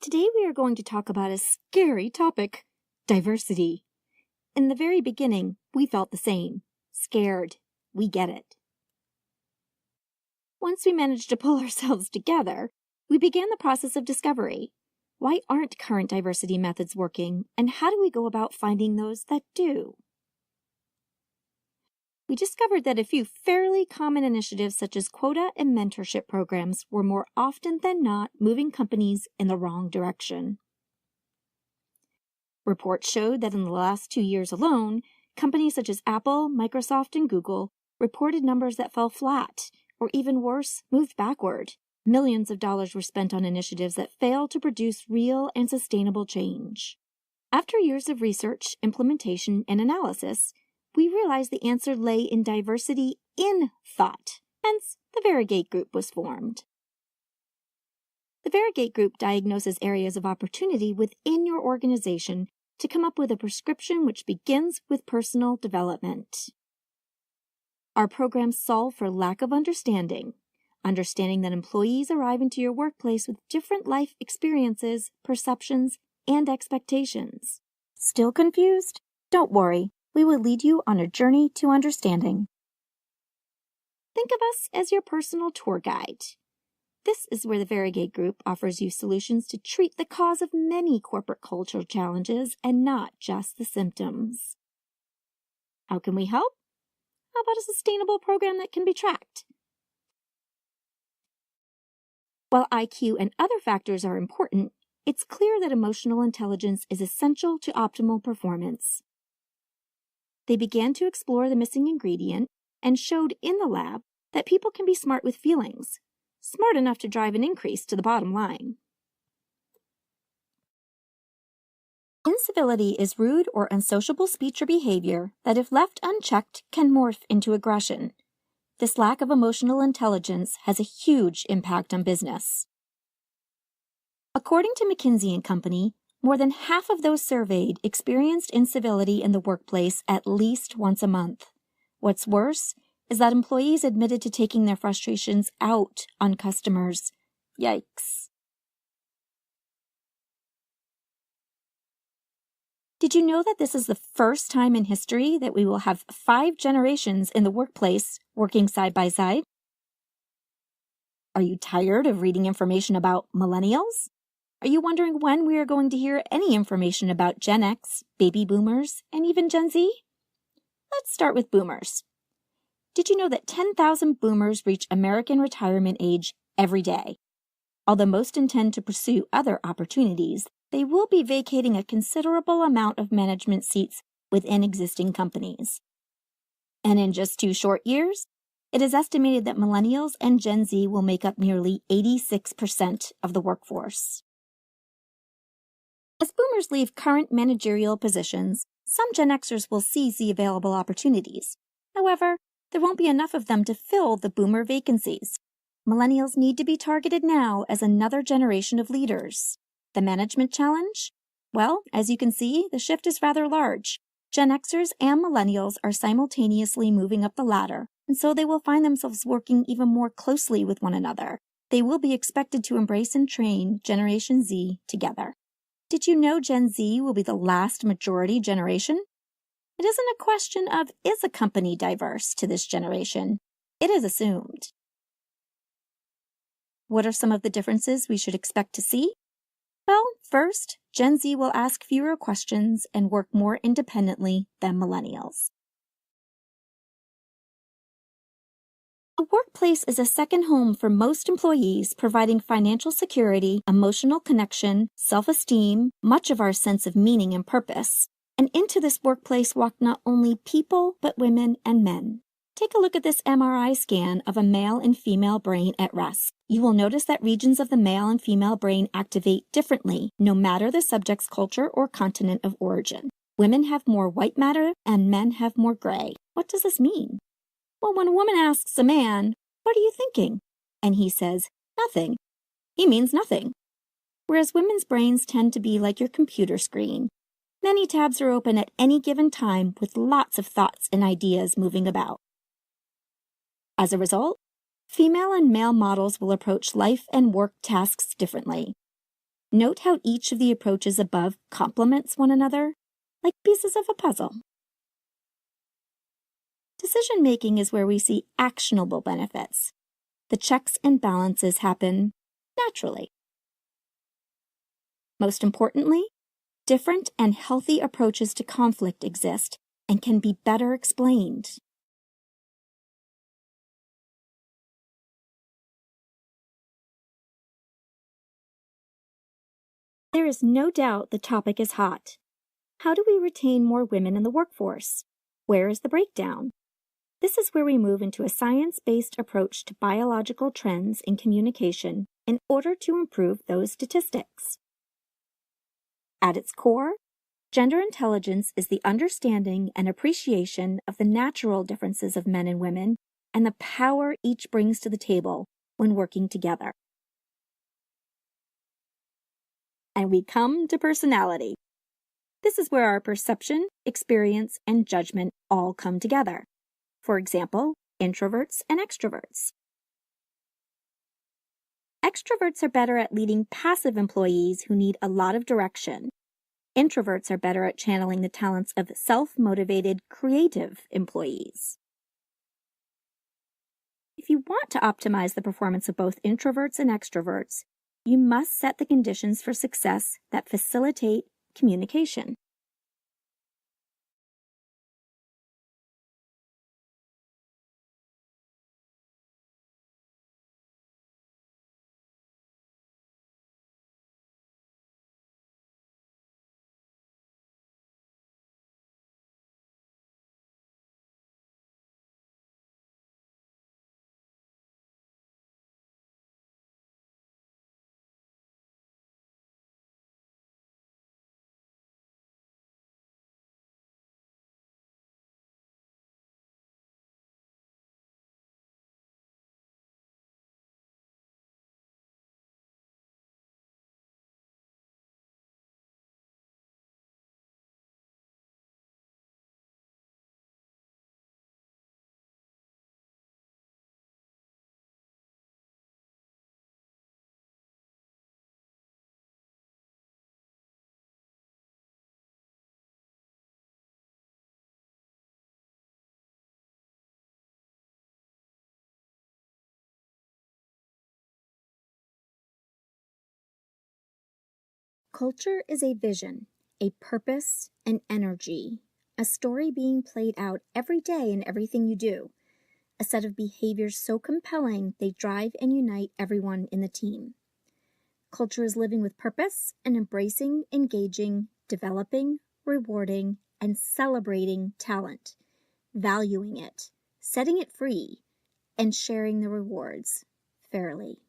Today we are going to talk about a scary topic, diversity. In the very beginning, we felt the same. Scared. We get it. Once we managed to pull ourselves together, we began the process of discovery. Why aren't current diversity methods working, and how do we go about finding those that do? We discovered that a few fairly common initiatives such as quota and mentorship programs were more often than not moving companies in the wrong direction. Reports showed that in the last 2 years alone, companies such as Apple, Microsoft, and Google reported numbers that fell flat, or even worse, moved backward. Millions of dollars were spent on initiatives that failed to produce real and sustainable change. After years of research, implementation, and analysis, we realized the answer lay in diversity in thought. Hence, the Varigate Group was formed. The Varigate Group diagnoses areas of opportunity within your organization to come up with a prescription which begins with personal development. Our programs solve for lack of understanding that employees arrive into your workplace with different life experiences, perceptions, and expectations. Still confused? Don't worry. We will lead you on a journey to understanding. Think of us as your personal tour guide. This is where the Varigate Group offers you solutions to treat the cause of many corporate cultural challenges and not just the symptoms. How can we help? How about a sustainable program that can be tracked? While IQ and other factors are important, it's clear that emotional intelligence is essential to optimal performance. They began to explore the missing ingredient and showed in the lab that people can be smart with feelings, smart enough to drive an increase to the bottom line. Incivility is rude or unsociable speech or behavior that, if left unchecked, can morph into aggression. This lack of emotional intelligence has a huge impact on business. According to McKinsey & Company, more than half of those surveyed experienced incivility in the workplace at least once a month. What's worse is that employees admitted to taking their frustrations out on customers. Yikes. Did you know that this is the first time in history that we will have 5 generations in the workplace working side by side? Are you tired of reading information about millennials? Are you wondering when we are going to hear any information about Gen X, baby boomers, and even Gen Z? Let's start with boomers. Did you know that 10,000 boomers reach American retirement age every day? Although most intend to pursue other opportunities, they will be vacating a considerable amount of management seats within existing companies. And in just 2 short years, it is estimated that millennials and Gen Z will make up nearly 86% of the workforce. As boomers leave current managerial positions, some Gen Xers will seize the available opportunities. However, there won't be enough of them to fill the boomer vacancies. Millennials need to be targeted now as another generation of leaders. The management challenge? Well, as you can see, the shift is rather large. Gen Xers and millennials are simultaneously moving up the ladder, and so they will find themselves working even more closely with one another. They will be expected to embrace and train Generation Z together. Did you know Gen Z will be the last majority generation? It isn't a question of, is a company diverse to this generation? It is assumed. What are some of the differences we should expect to see? Well, first, Gen Z will ask fewer questions and work more independently than millennials. The workplace is a second home for most employees, providing financial security, emotional connection, self-esteem, much of our sense of meaning and purpose. And into this workplace walk not only people, but women and men. Take a look at this MRI scan of a male and female brain at rest. You will notice that regions of the male and female brain activate differently, no matter the subject's culture or continent of origin. Women have more white matter and men have more gray. What does this mean? Well, when a woman asks a man, "What are you thinking?" and he says, "Nothing," he means nothing. Whereas women's brains tend to be like your computer screen. Many tabs are open at any given time with lots of thoughts and ideas moving about. As a result, female and male models will approach life and work tasks differently. Note how each of the approaches above complements one another, like pieces of a puzzle. Decision-making is where we see actionable benefits. The checks and balances happen naturally. Most importantly, different and healthy approaches to conflict exist and can be better explained. There is no doubt the topic is hot. How do we retain more women in the workforce? Where is the breakdown? This is where we move into a science-based approach to biological trends in communication in order to improve those statistics. At its core, gender intelligence is the understanding and appreciation of the natural differences of men and women and the power each brings to the table when working together. And we come to personality. This is where our perception, experience, and judgment all come together. For example, introverts and extroverts. Extroverts are better at leading passive employees who need a lot of direction. Introverts are better at channeling the talents of self-motivated, creative employees. If you want to optimize the performance of both introverts and extroverts, you must set the conditions for success that facilitate communication. Culture is a vision, a purpose, an energy, a story being played out every day in everything you do, a set of behaviors so compelling they drive and unite everyone in the team. Culture is living with purpose and embracing, engaging, developing, rewarding, and celebrating talent, valuing it, setting it free, and sharing the rewards fairly.